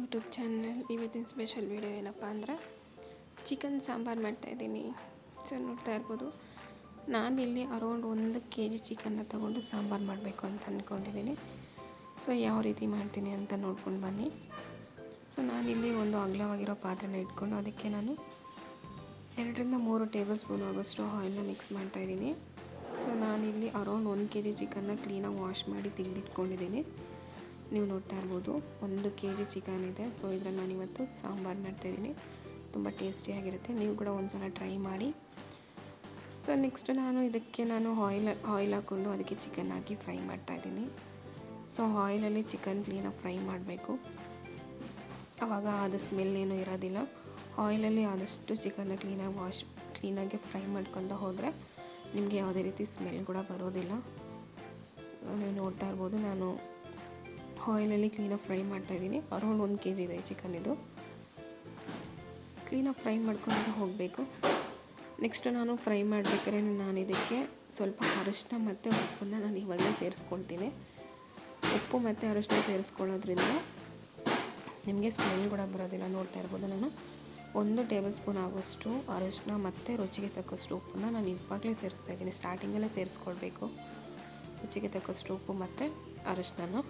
YouTube channel. ಇವತ್ತಿನ special video ಏನಪ್ಪ ಅಂದರೆ ಚಿಕನ್ ಸಾಂಬಾರು ಮಾಡ್ತಾಯಿದ್ದೀನಿ. ಸೊ ನೋಡ್ತಾ ಇರ್ಬೋದು, ನಾನಿಲ್ಲಿ ಅರೌಂಡ್ 1 kg ಚಿಕನ್ನ ತೊಗೊಂಡು ಸಾಂಬಾರು ಮಾಡಬೇಕು ಅಂತ ಅಂದ್ಕೊಂಡಿದ್ದೀನಿ. ಸೊ ಯಾವ ರೀತಿ ಮಾಡ್ತೀನಿ ಅಂತ ನೋಡ್ಕೊಂಡು ಬನ್ನಿ. ಸೊ ನಾನಿಲ್ಲಿ ಒಂದು ಅಗಲವಾಗಿರೋ ಪಾತ್ರೆನ ಇಟ್ಕೊಂಡು ಅದಕ್ಕೆ ನಾನು 2-3 ಟೇಬಲ್ ಸ್ಪೂನ್ ಆಗೋಷ್ಟು ಆಯಿಲ್ನ ಮಿಕ್ಸ್ ಮಾಡ್ತಾಯಿದ್ದೀನಿ. ಸೊ ನಾನಿಲ್ಲಿ ಅರೌಂಡ್ 1 kg ಚಿಕನ್ನ ಕ್ಲೀನಾಗಿ ವಾಶ್ ಮಾಡಿ ತೆಗೆದಿಟ್ಕೊಂಡಿದ್ದೀನಿ. ನೀವು ನೋಡ್ತಾ ಇರ್ಬೋದು 1 kg ಚಿಕನ್ ಇದೆ. ಸೊ ಇದರಲ್ಲಿ ನಾನಿವತ್ತು ಸಾಂಬಾರು ಮಾಡ್ತಾಯಿದ್ದೀನಿ. ತುಂಬ ಟೇಸ್ಟಿಯಾಗಿರುತ್ತೆ, ನೀವು ಕೂಡ ಒಂದು ಸಲ ಟ್ರೈ ಮಾಡಿ. ಸೊ ನೆಕ್ಸ್ಟ್ ಇದಕ್ಕೆ ಆಯಿಲ್ ಹಾಕ್ಕೊಂಡು ಅದಕ್ಕೆ ಚಿಕನ್ ಹಾಕಿ ಫ್ರೈ ಮಾಡ್ತಾಯಿದ್ದೀನಿ. ಸೊ ಆಯಿಲಲ್ಲಿ ಚಿಕನ್ ಕ್ಲೀನಾಗಿ ಫ್ರೈ ಮಾಡಬೇಕು, ಆವಾಗ ಅದು ಸ್ಮೆಲ್ ಏನೂ ಇರೋದಿಲ್ಲ. ಆಯಿಲಲ್ಲಿ ಆದಷ್ಟು ಚಿಕನ್ನ ಕ್ಲೀನಾಗಿ ಫ್ರೈ ಮಾಡ್ಕೊತ ಹೋದರೆ ನಿಮಗೆ ಯಾವುದೇ ರೀತಿ ಸ್ಮೆಲ್ ಕೂಡ ಬರೋದಿಲ್ಲ. ನೀವು ನೋಡ್ತಾ ಇರ್ಬೋದು, ನಾನು ಆಯಿಲಲ್ಲಿ ಕ್ಲೀನಾಗಿ ಫ್ರೈ ಮಾಡ್ತಾಯಿದ್ದೀನಿ. ಅರೌಂಡ್ 1 kg ಇದೆ ಚಿಕನ್. ಇದು ಕ್ಲೀನಾಗಿ ಫ್ರೈ ಮಾಡ್ಕೊತ ಹೋಗಬೇಕು. ನೆಕ್ಸ್ಟ್ ನಾನು ಫ್ರೈ ಮಾಡಬೇಕಾದ್ರೆ ನಾನು ಇದಕ್ಕೆ ಸ್ವಲ್ಪ ಅರಿಶಿನ ಮತ್ತು ಉಪ್ಪನ್ನು ನಾನು ಇವಾಗಲೇ ಸೇರಿಸ್ಕೊಳ್ತೀನಿ. ಉಪ್ಪು ಮತ್ತು ಅರಿಶಿನ ಸೇರಿಸ್ಕೊಳ್ಳೋದ್ರಿಂದ ನಿಮಗೆ ಸ್ಮೆಲ್ ಕೂಡ ಬರೋದಿಲ್ಲ. ನೋಡ್ತಾ ಇರ್ಬೋದು, ನಾನು 1 ಟೇಬಲ್ ಸ್ಪೂನ್ ಆಗೋಷ್ಟು ಅರಿಶಿನ ಮತ್ತು ರುಚಿಗೆ ತಕ್ಕಷ್ಟು ಉಪ್ಪನ್ನು ನಾನು ಇವಾಗಲೇ ಸೇರಿಸ್ತಾಯಿದ್ದೀನಿ. ಸ್ಟಾರ್ಟಿಂಗಲ್ಲೇ ಸೇರಿಸ್ಕೊಳ್ಬೇಕು. ರುಚಿಗೆ ತಕ್ಕಷ್ಟು ಉಪ್ಪು ಮತ್ತು ಅರಿಶಿನ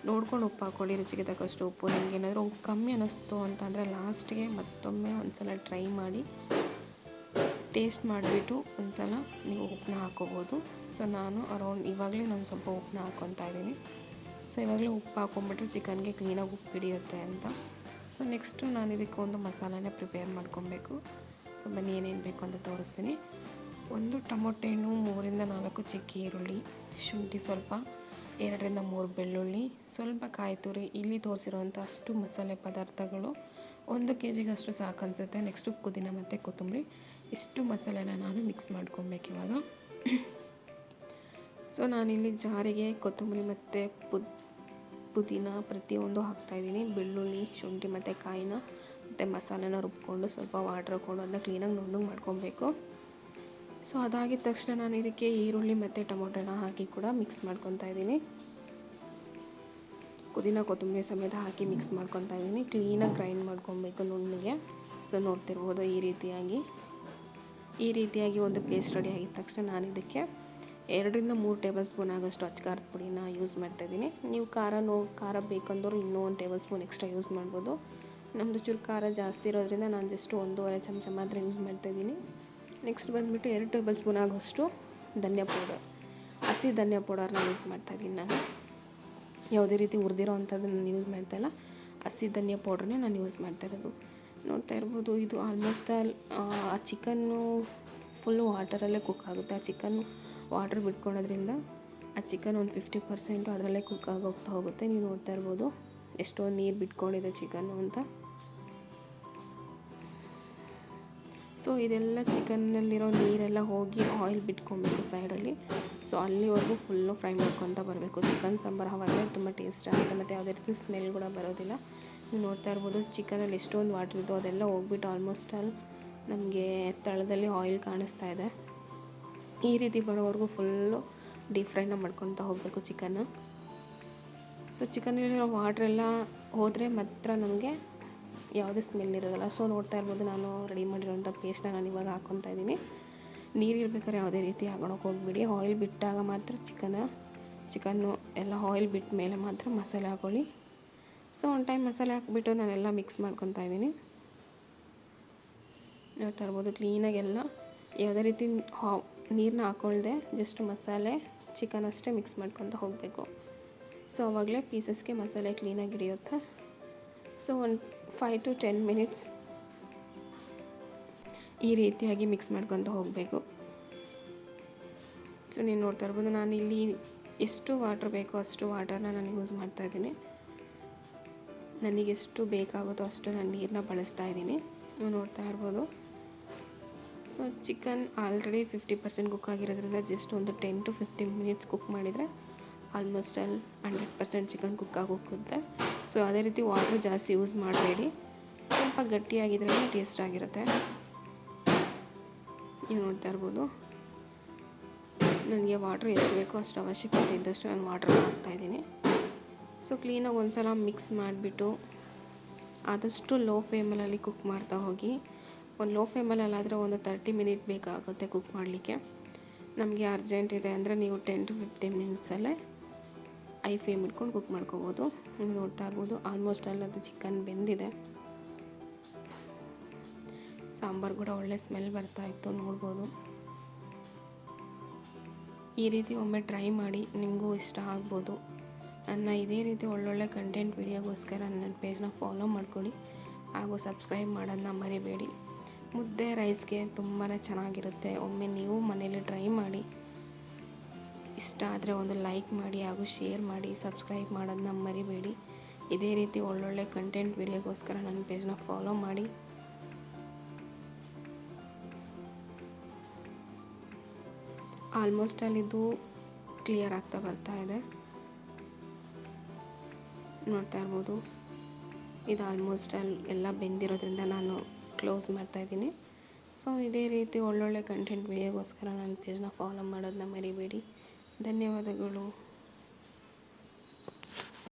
ನೋಡ್ಕೊಂಡು ಉಪ್ಪು ಹಾಕ್ಕೊಳ್ಳಿ. ರುಚಿಗೆ ತಕ್ಕಷ್ಟು ಉಪ್ಪು. ನಿಮ್ಗೆ ಏನಾದರೂ ಉಪ್ಪು ಕಮ್ಮಿ ಅನ್ನಿಸ್ತು ಅಂತಂದರೆ ಲಾಸ್ಟ್ಗೆ ಮತ್ತೊಮ್ಮೆ ಒಂದು ಸಲ ಟ್ರೈ ಮಾಡಿ ಟೇಸ್ಟ್ ಮಾಡಿಬಿಟ್ಟು ಒಂದು ಸಲ ನೀವು ಉಪ್ಪನ್ನ ಹಾಕ್ಕೋಬೋದು. ಸೊ ನಾನು ಇವಾಗಲೇ ನಾನು ಸ್ವಲ್ಪ ಉಪ್ಪನ್ನ ಹಾಕ್ಕೊತಾ ಇದ್ದೀನಿ. ಸೊ ಇವಾಗಲೇ ಉಪ್ಪು ಹಾಕ್ಕೊಂಬಿಟ್ರೆ ಚಿಕನ್ಗೆ ಕ್ಲೀನಾಗಿ ಉಪ್ಪು ಹಿಡಿಯುತ್ತೆ ಅಂತ. ಸೊ ನೆಕ್ಸ್ಟು ನಾನು ಇದಕ್ಕೆ ಒಂದು ಮಸಾಲಾನೇ ಪ್ರಿಪೇರ್ ಮಾಡ್ಕೊಬೇಕು. ಸೊ ಬನ್ನಿ ಏನೇನು ಬೇಕು ಅಂತ ತೋರಿಸ್ತೀನಿ. 1 ಟೊಮೊಟೊ ಹಣ್ಣು, 3-4 ಚಿಕ್ಕ ಈರುಳ್ಳಿ, ಶುಂಠಿ ಸ್ವಲ್ಪ, 2-3 ಬೆಳ್ಳುಳ್ಳಿ, ಸ್ವಲ್ಪ ಕಾಯಿ ತುರಿ. ಇಲ್ಲಿ ತೋರಿಸಿರುವಂಥ ಅಷ್ಟು ಮಸಾಲೆ ಪದಾರ್ಥಗಳು 1 kg ಅಷ್ಟು ಸಾಕು ಅನಿಸುತ್ತೆ. ನೆಕ್ಸ್ಟು ಪುದೀನ ಮತ್ತು ಕೊತ್ತಂಬರಿ, ಇಷ್ಟು ಮಸಾಲೆನ ನಾನು ಮಿಕ್ಸ್ ಮಾಡ್ಕೊಬೇಕು ಇವಾಗ. ಸೊ ನಾನಿಲ್ಲಿ ಜಾರಿಗೆ ಕೊತ್ತಂಬರಿ ಮತ್ತು ಪುದೀನ ಪ್ರತಿಯೊಂದು ಹಾಕ್ತಾಯಿದ್ದೀನಿ. ಬೆಳ್ಳುಳ್ಳಿ, ಶುಂಠಿ ಮತ್ತು ಕಾಯಿನ ಮತ್ತು ಮಸಾಲೆನ ರುಬ್ಕೊಂಡು ಸ್ವಲ್ಪ ವಾಟ್ರ್ ಹಾಕ್ಕೊಂಡು ಅದನ್ನ ಕ್ಲೀನಾಗಿ ನುಣ್ಣಗೆ ಮಾಡ್ಕೊಬೇಕು. ಸೊ ಅದಾಗಿದ ತಕ್ಷಣ ನಾನು ಇದಕ್ಕೆ ಈರುಳ್ಳಿ ಮತ್ತು ಟೊಮೊಟೊನ ಹಾಕಿ ಕೂಡ ಮಿಕ್ಸ್ ಮಾಡ್ಕೊತಾ ಇದ್ದೀನಿ. ಪುದೀನ ಕೊತ್ತಂಬರಿ ಸಮೇತ ಹಾಕಿ ಮಿಕ್ಸ್ ಮಾಡ್ಕೊತಾ ಇದ್ದೀನಿ. ಕ್ಲೀನಾಗಿ ಗ್ರೈಂಡ್ ಮಾಡ್ಕೊಬೇಕು ನುಣ್ಣಗೆ. ಸೊ ನೋಡ್ತಿರ್ಬೋದು, ಈ ರೀತಿಯಾಗಿ ಒಂದು ಪೇಸ್ಟ್ ರೆಡಿ ಆಗಿದ ತಕ್ಷಣ ನಾನು ಇದಕ್ಕೆ 2-3 ಟೇಬಲ್ ಸ್ಪೂನ್ ಆಗೋಷ್ಟು ಅಚ್ಕಾರದ ಪುಡಿನ ಯೂಸ್ ಮಾಡ್ತಾಯಿದ್ದೀನಿ. ನೀವು ಖಾರ ಬೇಕಂದವರು ಇನ್ನೂ 1 ಟೇಬಲ್ ಸ್ಪೂನ್ ಎಕ್ಸ್ಟ್ರಾ ಯೂಸ್ ಮಾಡ್ಬೋದು. ನಮ್ಮದು ಚೂರು ಖಾರ ಜಾಸ್ತಿ ಇರೋದ್ರಿಂದ ನಾನು ಜಸ್ಟ್ 1.5 ಚಮಚ ಮಾತ್ರ ಯೂಸ್ ಮಾಡ್ತಾಯಿದ್ದೀನಿ. ನೆಕ್ಸ್ಟ್ ಬಂದುಬಿಟ್ಟು 2 ಟೇಬಲ್ ಸ್ಪೂನ್ ಆಗೋಷ್ಟು ಧನಿಯಾ ಪೌಡರ್, ಹಸಿ ಧನಿಯಾ ಪೌಡರ್ನ ಯೂಸ್ ಮಾಡ್ತಾಯಿದ್ದೀನಿ. ನಾನು ಯಾವುದೇ ರೀತಿ ಹುರಿದಿರೋ ಅಂಥದ್ದು ನಾನು ಯೂಸ್ ಮಾಡ್ತಾಯಿಲ್ಲ. ಹಸಿ ಧನಿಯಾ ಪೌಡ್ರನ್ನೇ ನಾನು ಯೂಸ್ ಮಾಡ್ತಾಯಿರೋದು. ನೋಡ್ತಾ ಇರ್ಬೋದು, ಇದು ಆಲ್ಮೋಸ್ಟ್ ಆ ಚಿಕನ್ನು ಫುಲ್ಲು ವಾಟರಲ್ಲೇ ಕುಕ್ ಆಗುತ್ತೆ. ಆ ಚಿಕನ್ನು ವಾಟರ್ ಬಿಟ್ಕೊಳೋದ್ರಿಂದ ಆ ಚಿಕನ್ ಒಂದು 50% ಅದರಲ್ಲೇ ಕುಕ್ ಆಗೋಗ್ತಾ ಹೋಗುತ್ತೆ. ನೀವು ನೋಡ್ತಾ ಇರ್ಬೋದು ಎಷ್ಟೊಂದು ನೀರು ಬಿಟ್ಕೊಂಡಿದೆ ಚಿಕನ್ನು ಅಂತ. ಸೊ ಇದೆಲ್ಲ ಚಿಕನ್ನಲ್ಲಿರೋ ನೀರೆಲ್ಲ ಹೋಗಿ ಆಯಿಲ್ ಬಿಟ್ಕೊಬೇಕು ಸೈಡಲ್ಲಿ. ಸೊ ಅಲ್ಲಿವರೆಗೂ ಫುಲ್ಲು ಫ್ರೈ ಮಾಡ್ಕೊತ ಬರಬೇಕು. ಚಿಕನ್ ಸಾಂಬಾರು ಆವಾಗಲೇ ತುಂಬ ಟೇಸ್ಟ್ ಆಗುತ್ತೆ ಮತ್ತು ಯಾವುದೇ ರೀತಿ ಸ್ಮೆಲ್ ಕೂಡ ಬರೋದಿಲ್ಲ. ನೀವು ನೋಡ್ತಾ ಇರ್ಬೋದು, ಚಿಕನಲ್ಲಿ ಎಷ್ಟೊಂದು ವಾಟರ್ ಇದ್ದೋ ಅದೆಲ್ಲ ಹೋಗ್ಬಿಟ್ಟು ಆಲ್ಮೋಸ್ಟ್ ನಮಗೆ ತಳದಲ್ಲಿ ಆಯಿಲ್ ಕಾಣಿಸ್ತಾ ಇದೆ. ಈ ರೀತಿ ಬರೋವರೆಗೂ ಫುಲ್ಲು ಡೀಪ್ ಫ್ರೈನ ಮಾಡ್ಕೊತ ಹೋಗಬೇಕು ಚಿಕನ್ನ. ಸೊ ಚಿಕನ್ನಲ್ಲಿರೋ ವಾಟ್ರೆಲ್ಲ ಹೋದರೆ ಮಾತ್ರ ನಮಗೆ ಯಾವುದೇ ಸ್ಮೆಲ್ ಇರೋದಿಲ್ಲ. ಸೊ ನೋಡ್ತಾ ಇರ್ಬೋದು, ನಾನು ರೆಡಿ ಮಾಡಿರೋಂಥ ಪೇಸ್ಟ್ನ ನಾನು ಇವಾಗ ಹಾಕ್ಕೊತಾ ಇದ್ದೀನಿ. ನೀರಿರ್ಬೇಕಾದ್ರೆ ಯಾವುದೇ ರೀತಿ ಹಾಕೊಳಕ್ಕೆ ಹೋಗ್ಬಿಡಿ. ಆಯಿಲ್ ಬಿಟ್ಟಾಗ ಮಾತ್ರ ಚಿಕನ್ನು ಎಲ್ಲ ಆಯಿಲ್ ಬಿಟ್ಟ ಮೇಲೆ ಮಾತ್ರ ಮಸಾಲೆ ಹಾಕ್ಕೊಳ್ಳಿ. ಸೊ ಒಂದು ಟೈಮ್ ಮಸಾಲೆ ಹಾಕ್ಬಿಟ್ಟು ನಾನೆಲ್ಲ ಮಿಕ್ಸ್ ಮಾಡ್ಕೊತಾ ಇದ್ದೀನಿ. ನೋಡ್ತಾ ಇರ್ಬೋದು, ಕ್ಲೀನಾಗಿ ಎಲ್ಲ ಯಾವುದೇ ರೀತಿ ನೀರನ್ನ ಹಾಕ್ಕೊಳ್ದೆ ಜಸ್ಟ್ ಮಸಾಲೆ ಚಿಕನ್ ಅಷ್ಟೇ ಮಿಕ್ಸ್ ಮಾಡ್ಕೊತ ಹೋಗಬೇಕು. ಸೊ ಆವಾಗಲೇ ಪೀಸಸ್ಗೆ ಮಸಾಲೆ ಕ್ಲೀನಾಗಿ ಹಿಡಿಯುತ್ತೆ. ಸೊ ಒಂದು 5-10 ಮಿನಿಟ್ಸ್ ಈ ರೀತಿಯಾಗಿ ಮಿಕ್ಸ್ ಮಾಡ್ಕೊತ ಹೋಗಬೇಕು. ಸೊ ನೀವು ನೋಡ್ತಾ ಇರ್ಬೋದು, ನಾನು ಇಲ್ಲಿ ಎಷ್ಟು ವಾಟ್ರ್ ಬೇಕೋ ಅಷ್ಟು ವಾಟರ್ನ ನಾನು ಯೂಸ್ ಮಾಡ್ತಾಯಿದ್ದೀನಿ. ನನಗೆಷ್ಟು ಬೇಕಾಗುತ್ತೋ ಅಷ್ಟು ನಾನು ನೀರನ್ನ ಬಳಸ್ತಾ ಇದ್ದೀನಿ. ನೀವು ನೋಡ್ತಾ ಇರ್ಬೋದು. ಸೊ ಚಿಕನ್ ಆಲ್ರೆಡಿ 50% ಕುಕ್ ಆಗಿರೋದ್ರಿಂದ ಜಸ್ಟ್ ಒಂದು 10-15 ಮಿನಿಟ್ಸ್ ಕುಕ್ ಮಾಡಿದರೆ ಆಲ್ಮೋಸ್ಟ್ 100% ಚಿಕನ್ ಕುಕ್ ಆಗೋಗುತ್ತೆ. ಸೊ ಅದೇ ರೀತಿ ವಾಟ್ರ್ ಜಾಸ್ತಿ ಯೂಸ್ ಮಾಡಬೇಡಿ. ಸ್ವಲ್ಪ ಗಟ್ಟಿಯಾಗಿದ್ರೇ ಟೇಸ್ಟ್ ಆಗಿರುತ್ತೆ. ನೀವು ನೋಡ್ತಾ ಇರ್ಬೋದು, ನನಗೆ ವಾಟ್ರ್ ಎಷ್ಟು ಬೇಕೋ ಅಷ್ಟು ಅವಶ್ಯಕತೆ ಇದ್ದಷ್ಟು ನಾನು ವಾಟ್ರನ್ನ ಹಾಕ್ತಾಯಿದ್ದೀನಿ. ಸೊ ಕ್ಲೀನಾಗಿ ಒಂದು ಸಲ ಮಿಕ್ಸ್ ಮಾಡಿಬಿಟ್ಟು ಆದಷ್ಟು ಲೋ ಫ್ಲೇಮಲ್ಲಿ ಕುಕ್ ಮಾಡ್ತಾ ಹೋಗಿ. ಒಂದು ಲೋ ಫ್ಲೇಮಲ್ಲಾದರೆ ಒಂದು 30 ಮಿನಿಟ್ ಬೇಕಾಗುತ್ತೆ ಕುಕ್ ಮಾಡಲಿಕ್ಕೆ. ನಮಗೆ ಅರ್ಜೆಂಟ್ ಇದೆ ಅಂದರೆ ನೀವು 10 to 15 ಮಿನಿಟ್ಸಲ್ಲೇ ಐ ಫ್ಲೇಮ್ ಇಟ್ಕೊಂಡು ಕುಕ್ ಮಾಡ್ಕೋಬೋದು. ನೀವು ನೋಡ್ತಾ ಇರ್ಬೋದು ಆಲ್ಮೋಸ್ಟ್ ಅದು ಚಿಕನ್ ಬೆಂದಿದೆ. ಸಾಂಬಾರು ಕೂಡ ಒಳ್ಳೆ ಸ್ಮೆಲ್ ಬರ್ತಾಯಿತ್ತು ನೋಡ್ಬೋದು. ಈ ರೀತಿ ಒಮ್ಮೆ ಟ್ರೈ ಮಾಡಿ, ನಿಮಗೂ ಇಷ್ಟ ಆಗ್ಬೋದು. ನನ್ನ ಇದೇ ರೀತಿ ಒಳ್ಳೊಳ್ಳೆ ಕಂಟೆಂಟ್ ವಿಡಿಯೋಗೋಸ್ಕರ ನನ್ನ ಪೇಜ್ನ ಫಾಲೋ ಮಾಡ್ಕೊಳ್ಳಿ ಹಾಗೂ ಸಬ್ಸ್ಕ್ರೈಬ್ ಮಾಡೋದನ್ನ ಮರಿಬೇಡಿ. ಮುದ್ದೆ ರೈಸ್ಗೆ ತುಂಬಾ ಚೆನ್ನಾಗಿರುತ್ತೆ. ಒಮ್ಮೆ ನೀವು ಮನೇಲಿ ಟ್ರೈ ಮಾಡಿ. ಇಷ್ಟ ಆದರೆ ಒಂದು ಲೈಕ್ ಮಾಡಿ ಹಾಗೂ ಶೇರ್ ಮಾಡಿ, ಸಬ್ಸ್ಕ್ರೈಬ್ ಮಾಡೋದನ್ನ ಮರಿಬೇಡಿ. ಇದೇ ರೀತಿ ಒಳ್ಳೊಳ್ಳೆ ಕಂಟೆಂಟ್ ವಿಡಿಯೋಗೋಸ್ಕರ ನನ್ನ ಪೇಜ್ನ ಫಾಲೋ ಮಾಡಿ. ಆಲ್ಮೋಸ್ಟ್ ಇದು ಕ್ಲಿಯರ್ ಆಗ್ತಾ ಬರ್ತಾ ಇದೆ, ನೋಡ್ತಾ ಇರ್ಬೋದು. ಇದು ಆಲ್ಮೋಸ್ಟ್ ಎಲ್ಲ ಬೆಂದಿರೋದ್ರಿಂದ ನಾನು ಕ್ಲೋಸ್ ಮಾಡ್ತಾಯಿದ್ದೀನಿ. ಸೊ ಇದೇ ರೀತಿ ಒಳ್ಳೊಳ್ಳೆ ಕಂಟೆಂಟ್ ವಿಡಿಯೋಗೋಸ್ಕರ ನನ್ನ ಪೇಜ್ನ ಫಾಲೋ ಮಾಡೋದನ್ನ ಮರಿಬೇಡಿ. ಧನ್ಯವಾದಗಳು.